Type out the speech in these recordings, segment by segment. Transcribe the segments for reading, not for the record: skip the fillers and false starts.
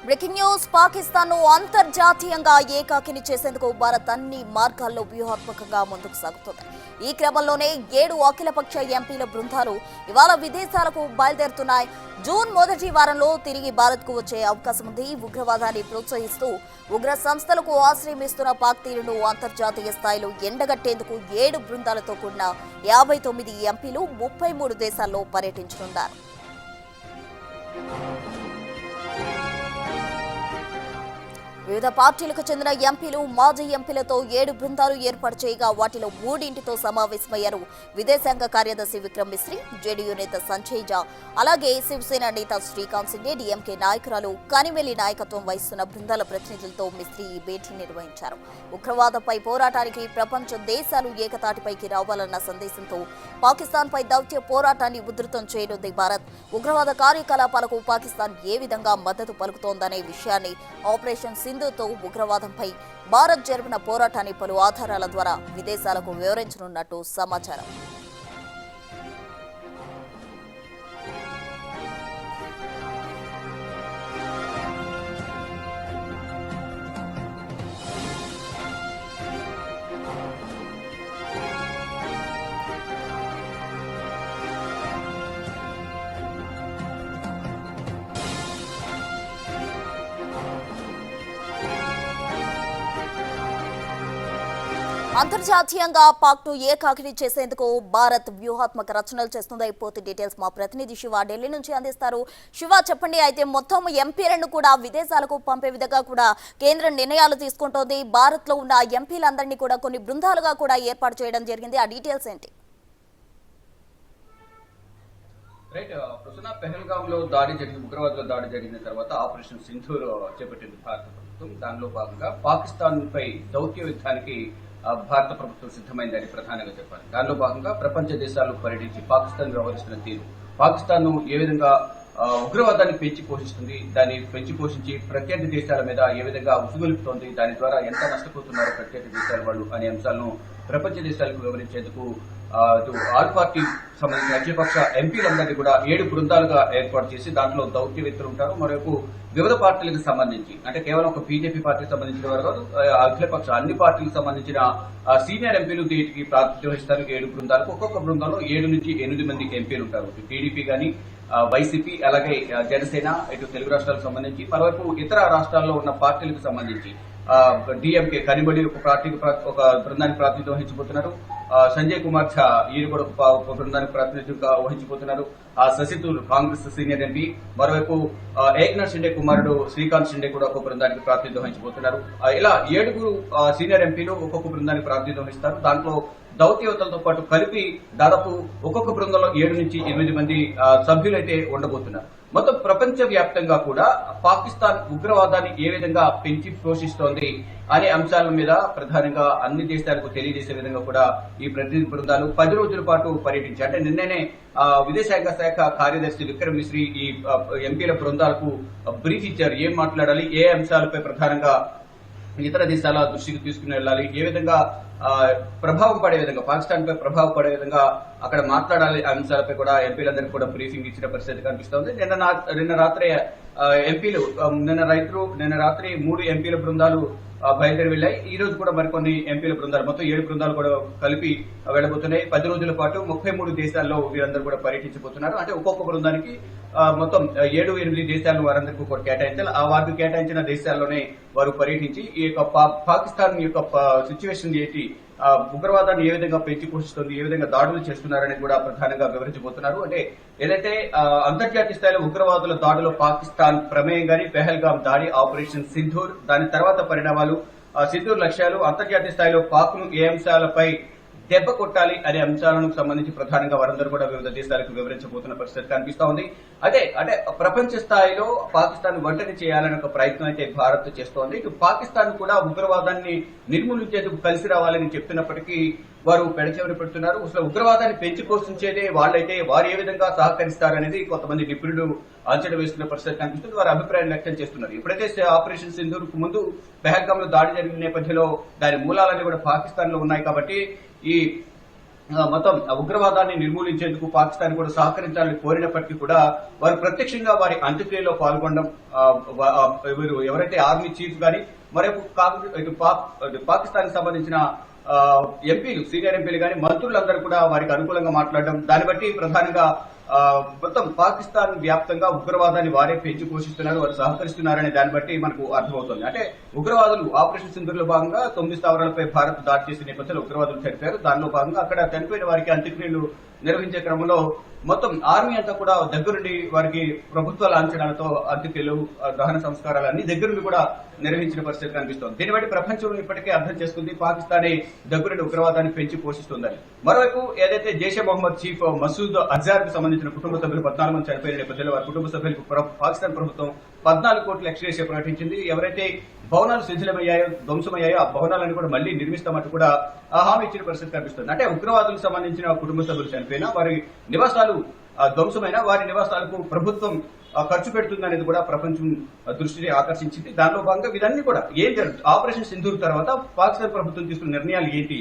Breaking news Pakistan ను అంతర్జాతీయంగా ఏకాకిని చేసేందుకు భారత్ అన్ని మార్గాల్లో వ్యూహాత్మకంగా ముందుకు సాగుతోంది. ఈ క్రమంలోనే 7 అఖిలపక్ష ఎంపీల బృందాలు ఇవాళ విదేశాలకు బయలుదేరుతున్నాయి. జూన్ మొదటి వారంలో తిరిగి భారత్కు వచ్చే అవకాశం ఉంది. ఉగ్రవాదాన్ని ప్రోత్సహిస్తూ ఉగ్ర సంస్థలకు ఆశ్రయం ఇస్తున్న పాక్ తీరును అంతర్జాతీయ స్థాయిలో ఎండగట్టేందుకు 7 బృందాలతో కూడిన 59 ఎంపీలు 33 దేశాల్లో పర్యటించనున్నారు. వివిధ పార్టీలకు చెందిన ఎంపీలు మాజీ ఎంపీలతో 7 బృందాలు ఏర్పాటు చేయగా వాటిలో 3ంటితో సమావేశమయ్యారు. విదేశాంగ కార్యదర్శి విక్రమ్ మిశ్రీ, జేడీయూ నేత సంజయ్ ఝా, అలాగే శివసేన నేత శ్రీకాంత్ సిండే, డీఎంకే నాయకురాలు కనిమెల్లి నాయకత్వం వహిస్తున్న బృందాల ప్రతినిధులతో మిశ్రీ ఈ భేటీ నిర్వహించారు. ఉగ్రవాదంపై పోరాటానికి ప్రపంచ దేశాలు ఏకతాటిపైకి రావాలన్న సందేశంతో పాకిస్తాన్పై దౌత్య పోరాటాన్ని ఉధృతం చేయనుంది భారత్. ఉగ్రవాద కార్యకలాపాలకు పాకిస్తాన్ ఏ విధంగా మద్దతు పలుకుతోందనే విషయాన్ని ఆపరేషన్ సింధుతో ఉగ్రవాదంపై భారత్ జరిపిన పోరాటాన్ని పలు ఆధారాల ద్వారా విదేశాలకు వివరించనున్నట్టు సమాచారం. అంతర్జాతీయంగా పాక్ను ఏకాకిని చేసేందుకు భారత్ వ్యూహాత్మక రచనలు చేస్తుంది. పూర్తి డీటెయిల్స్ మా ప్రతినిధి శివ ఢిల్లీ నుంచి అందిస్తారు. శివ, చెప్పండి. అయితే మొత్తం ఎంపీలను కూడా విదేశాలకు పంపే విధంగా కూడా కేంద్రం నిర్ణయాలు తీసుకుంటోంది. భారత్ లో ఉన్న ఎంపీలందరినీ కూడా కొన్ని బృందాలుగా కూడా ఏర్పాటు చేయడం జరిగింది. ఆ డీటెయిల్స్ ఏంటి? పెహల్గామ్ లో దాడి జరిగింది, ఉగ్రవాదుల దాడి జరిగిన తర్వాత ఆపరేషన్ సింధూర్ చేపట్టింది భారత ప్రభుత్వం. దానిలో భాగంగా పాకిస్తాన్ పై దౌత్య యుద్ధానికి భారత ప్రభుత్వం సిద్దమైందని ప్రధానంగా చెప్పాలి. దానిలో భాగంగా ప్రపంచ దేశాలు పర్యటించి పాకిస్తాన్ వ్యవహరిస్తున్న తీరు, పాకిస్తాన్ ను ఏ విధంగా ఉగ్రవాదాన్ని పెంచి పోషిస్తుంది, దాన్ని పెంచి పోషించి ప్రత్యర్థి దేశాల మీద ఏ విధంగా ఉసుగొలుపుతోంది, దాని ద్వారా ఎంత నష్టపోతున్నారో ప్రత్యర్థి దేశాల వాళ్ళు అనే అంశాలను ప్రపంచ దేశాలకు వివరించేందుకు ఆల్ పార్టీ సంబంధించిన అఖిలపక్ష ఎంపీలందరినీ కూడా 7 బృందాలుగా ఏర్పాటు చేసి దాంట్లో దౌత్యవేత్తలు ఉంటారు. మరోవైపు వివిధ పార్టీలకు సంబంధించి, అంటే కేవలం ఒక బీజేపీ పార్టీకి సంబంధించిన వారు కాదు, అఖిలపక్ష అన్ని పార్టీలకు సంబంధించిన సీనియర్ ఎంపీలు దీనికి ప్రాతినిధ్యం వహిస్తారు. 7 బృందాలకు ఒక్కొక్క బృందంలో 7 నుంచి 8 మంది ఎంపీలు ఉంటారు. టీడీపీ గానీ, వైసీపీ, అలాగే జనసేన, ఇటు తెలుగు రాష్ట్రాలకు సంబంధించి, మరోవైపు ఇతర రాష్ట్రాల్లో ఉన్న పార్టీలకు సంబంధించి డీఎంకే కనిబడి ఒక బృందానికి ప్రాతినిధ్యం వహించబోతున్నారు. సంజయ్ కుమార్ ఝా ఈయన కూడా ఒక బృందానికి ప్రాతినిధ్యంగా వహించబోతున్నారు. శశితూర్ కాంగ్రెస్ సీనియర్ ఎంపీ, మరోవైపు ఏక్నాథ్ షిండే కుమారుడు శ్రీకాంత్ షిండే కూడా ఒక బృందానికి ప్రాతినిధ్యం వహించబోతున్నారు. ఇలా 7 సీనియర్ ఎంపీలు ఒక్కొక్క బృందానికి ప్రాతినిధ్యం వహిస్తారు. దాంట్లో దౌత్యవేత్తలతో పాటు కలిపి దాదాపు ఒక్కొక్క బృందంలో 7 నుంచి 8 మంది సభ్యులైతే ఉండబోతున్నారు. మొత్తం ప్రపంచ వ్యాప్తంగా కూడా పాకిస్తాన్ ఉగ్రవాదాన్ని ఏ విధంగా పెంచి పోషిస్తోంది అనే అంశాల మీద ప్రధానంగా అన్ని దేశాలకు తెలియజేసే విధంగా కూడా ఈ ప్రతినిధి బృందాలు 10 రోజుల పాటు పర్యటించారు. అంటే నిన్ననే విదేశాంగ శాఖ కార్యదర్శి విక్రమ్ మిశ్రీ ఈ ఎంపీల బృందాలకు బ్రీఫ్ ఇచ్చారు. ఏం మాట్లాడాలి, ఏ అంశాలపై ప్రధానంగా ఇతర దేశాల దృష్టికి తీసుకుని వెళ్ళాలి, ఏ విధంగా ప్రభావం పడే విధంగా, పాకిస్తాన్ పై ప్రభావం పడే విధంగా అక్కడ మాట్లాడాలి అంశాలపై కూడా ఎంపీలందరికీ కూడా బ్రీఫింగ్ ఇచ్చిన పరిస్థితి కనిపిస్తోంది. నిన్న రాత్రి ఎంపీలు నిన్న రాత్రి 3 ఎంపీల బృందాలు బయలుదేరి వెళ్లాయి. ఈ రోజు కూడా మరికొన్ని ఎంపీల బృందాలు, మొత్తం 7 బృందాలు కూడా కలిపి వెళ్లబోతున్నాయి. 10 రోజుల పాటు 33 దేశాల్లో వీరందరూ కూడా పర్యటించబోతున్నారు. అంటే ఒక్కొక్క బృందానికి మొత్తం 7-8 దేశాలను వారందరికీ కూడా కేటాయించాలి. ఆ వారికి కేటాయించిన దేశాల్లోనే వారు పర్యటించి ఈ యొక్క పాకిస్తాన్ యొక్క సిచ్యువేషన్ ఏంటి, ఉగ్రవాదాన్ని ఏ విధంగా పెంచి పోషిస్తుంది, ఏ విధంగా దాడులు చేస్తున్నారనేది కూడా ప్రధానంగా వివరించబోతున్నారు. అంటే ఏదైతే అంతర్జాతీయ స్థాయిలో ఉగ్రవాదుల దాడిలో పాకిస్తాన్ ప్రమేయం గాని, పెహల్గామ్ దాడి, ఆపరేషన్ సింధూర్, దాని తర్వాత పరిణామాలు, సింధూర్ లక్ష్యాలు, అంతర్జాతీయ స్థాయిలో పాక్ను ఏ అంశాలపై దెబ్బ కొట్టాలి అనే అంశాలకు సంబంధించి ప్రధానంగా వారందరూ కూడా వివిధ దేశాలకు వివరించబోతున్న పరిస్థితి కనిపిస్తా ఉంది. అంటే ప్రపంచ స్థాయిలో పాకిస్తాన్ ఒంటరి చేయాలనే ఒక ప్రయత్నం అయితే భారత్ చేస్తోంది. ఇటు పాకిస్తాన్ కూడా ఉగ్రవాదాన్ని నిర్మూలించేందుకు కలిసి రావాలని చెప్తున్నప్పటికీ వారు పెడచెవిన పెడుతున్నారు. అసలు ఉగ్రవాదాన్ని పెంచి పోషించేదే వాళ్ళైతే వారు ఏ విధంగా సహకరిస్తారనేది కొంతమంది నిపుణులు అంచనా వేస్తున్న పరిస్థితి కనిపిస్తుంది. వారు అభిప్రాయం వ్యక్తం చేస్తున్నారు. ఎప్పుడైతే ఆపరేషన్ సింధూర్ కు ముందు పెహల్గామ్ లో దాడి జరిగిన నేపథ్యంలో దాని మూలాలన్నీ కూడా పాకిస్తాన్ లో ఉన్నాయి కాబట్టి ఈ మొత్తం ఉగ్రవాదాన్ని నిర్మూలించేందుకు పాకిస్తాన్ కూడా సహకరించాలని కోరినప్పటికీ కూడా వారు ప్రత్యక్షంగా వారి అంత్యక్రియలో పాల్గొనడం ఎవరైతే ఆర్మీ చీఫ్ గాని మరొక పాకిస్తాన్ కి సంబంధించిన ఎంపీలు సీనియర్ ఎంపీలు గాని మంత్రులందరూ కూడా వారికి అనుకూలంగా మాట్లాడడం, దాన్ని బట్టి ప్రధానంగా మొత్తం పాకిస్తాన్ వ్యాప్తంగా ఉగ్రవాదాన్ని వారే పెంచి పోషిస్తున్నారు, వారు సహకరిస్తున్నారనే దాన్ని బట్టి మనకు అర్థమవుతుంది. అంటే ఉగ్రవాదులు ఆపరేషన్ సింధూర్ లో భాగంగా 9 స్థావరాలపై భారత్ దాడి చేసిన నేపథ్యంలో ఉగ్రవాదులు చనిపోయారు. దానిలో భాగంగా అక్కడ చనిపోయిన వారికి అంత్యక్రియలు నిర్వహించే క్రమంలో మొత్తం ఆర్మీ అంతా కూడా దగ్గరుండి వారికి ప్రభుత్వ లాంఛనాలతో అంత్యక్రియలు, దహన సంస్కారాలు అన్ని దగ్గరుండి కూడా నిర్వహించిన పరిస్థితి కనిపిస్తోంది. దీన్ని బట్టి ప్రపంచం ఇప్పటికే అర్థం చేసుకుంది పాకిస్తానే దగ్గరుండి ఉగ్రవాదాన్ని పెంచి పోషిస్తోందని. మరోవైపు ఏదైతే జైషే మొహమ్మద్ చీఫ్ మసూద్ అజార్ కు సంబంధించిన కుటుంబ సభ్యులు 14 మంది చనిపోయిన నేపథ్యంలో వారి కుటుంబ సభ్యులకు పాకిస్తాన్ ప్రభుత్వం 14 కోట్ల ఎక్స్గ్రేషియా ప్రకటించింది. ఎవరైతే భవనాలు శిథిలమయ్యాయో, ధ్వంసమయ్యాయో ఆ భవనాలను కూడా మళ్లీ నిర్మిస్తామంటూ కూడా హామీ ఇచ్చిన పరిస్థితి కనిపిస్తుంది. అంటే ఉగ్రవాదులకు సంబంధించిన కుటుంబ సభ్యులు చనిపోయినా, వారి నివాసాలు ధ్వంసమైన వారి నివాసాలకు ప్రభుత్వం ఖర్చు పెడుతుందనేది కూడా ప్రపంచం దృష్టిని ఆకర్షించింది. దానిలో భాగంగా ఇదన్నీ కూడా ఏం జరుగుతుంది, ఆపరేషన్ సింధూర్ తర్వాత పాకిస్తాన్ ప్రభుత్వం తీసుకున్న నిర్ణయాలు ఏంటి,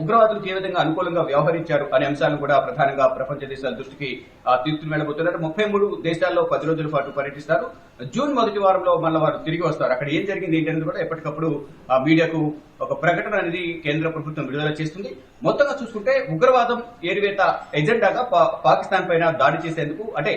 ఉగ్రవాదులకు ఏ విధంగా అనుకూలంగా వ్యవహరించారు అనే అంశాలను కూడా ప్రధానంగా ప్రపంచ దేశాల దృష్టికి తీసుకుని వెళ్లబోతున్నారు. 33 దేశాల్లో 10 రోజుల పాటు పర్యటిస్తారు. జూన్ మొదటి వారంలో మళ్ళీ వారు తిరిగి వస్తారు. అక్కడ ఏం జరిగింది ఏంటనేది కూడా ఎప్పటికప్పుడు మీడియాకు ఒక ప్రకటన అనేది కేంద్ర ప్రభుత్వం విడుదల చేస్తుంది. మొత్తంగా చూసుకుంటే ఉగ్రవాదం ఏరివేత ఎజెండాగా పాకిస్తాన్ పైన దాడి చేసేందుకు అంటే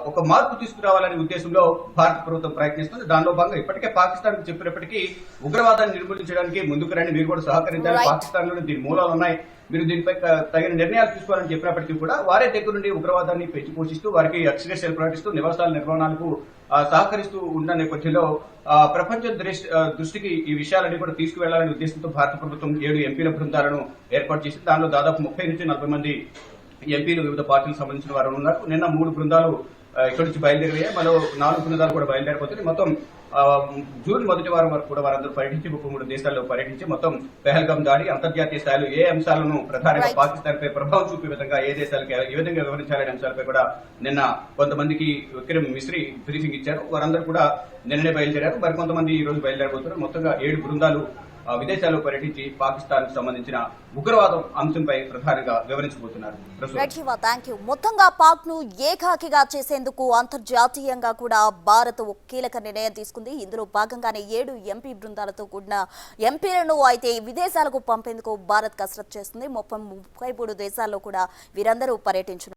ఒక మార్పు తీసుకురావాలనే ఉద్దేశంలో భారత ప్రభుత్వం ప్రయత్నిస్తుంది. దానిలో భాగంగా ఇప్పటికే పాకిస్తాన్ కు చెప్పినప్పటికీ ఉగ్రవాదాన్ని నిర్మూలించడానికి ముందుకు రండి, మీరు కూడా సహకరించాలి, పాకిస్తాన్ లో దీని మూలాలు ఉన్నాయి, మీరు దీనిపై తగిన నిర్ణయాలు తీసుకోవాలని చెప్పినప్పటికీ కూడా వారే దగ్గర నుండి ఉగ్రవాదాన్ని పెంచి పోషిస్తూ వారికి ఎక్స్గ్రేషియాలు ప్రకటిస్తూ నివాసాల నిర్మాణాలకు సహకరిస్తూ ఉన్న నేపథ్యంలో ప్రపంచ దృష్టికి ఈ విషయాలన్నీ కూడా తీసుకువెళ్లాలనే ఉద్దేశంతో భారత ప్రభుత్వం 7 ఎంపీల బృందాలను ఏర్పాటు చేసింది. దానిలో దాదాపు 30 నుంచి 40 మంది ఎంపీలు వివిధ పార్టీలకు సంబంధించిన వారు ఉన్నారు. నిన్న 3 బృందాలు ఇక్కడి నుంచి బయలుదేరాయి, మరో 4 బృందాలు కూడా బయలుదేరిపోతుంది. మొత్తం జూన్ మొదటి వారం వరకు కూడా వారందరూ పర్యటించి 33 దేశాల్లో పర్యటించి మొత్తం పెహల్గాం దాడి అంతర్జాతీయ స్థాయిలో ఏ అంశాలను ప్రధానంగా పాకిస్తాన్ పై ప్రభావం చూపే విధంగా ఏ దేశాలకి ఏ విధంగా వివరించాలనే అంశాలపై కూడా నిన్న కొంతమందికి విక్రమ్ మిశ్రీ బ్రీఫింగ్ ఇచ్చారు. వారందరూ కూడా నిన్ననే బయలుదేరారు. మరికొంతమంది ఈ రోజు బయలుదేరబోతున్నారు. మొత్తంగా 7 బృందాలు విదేశాల్లో పర్యటించి పాకిస్తాన్ కు సంబంధించిన ఉగ్రవాదం అంశంపై ప్రధానంగా వివరించబోతున్నారు. మొత్తంగా పాక్ ను ఏకాకిగా చేసేందుకు అంతర్జాతీయంగా కూడా భారత్ ఒక కీలక నిర్ణయం తీసుకుంది. ఇందులో భాగంగానే 7 ఎంపీ బృందాలతో కూడిన ఎంపీలను అయితే విదేశాలకు పంపేందుకు భారత్ కసరత్తు చేస్తుంది. 33 దేశాల్లో కూడా వీరందరూ పర్యటించనున్నారు.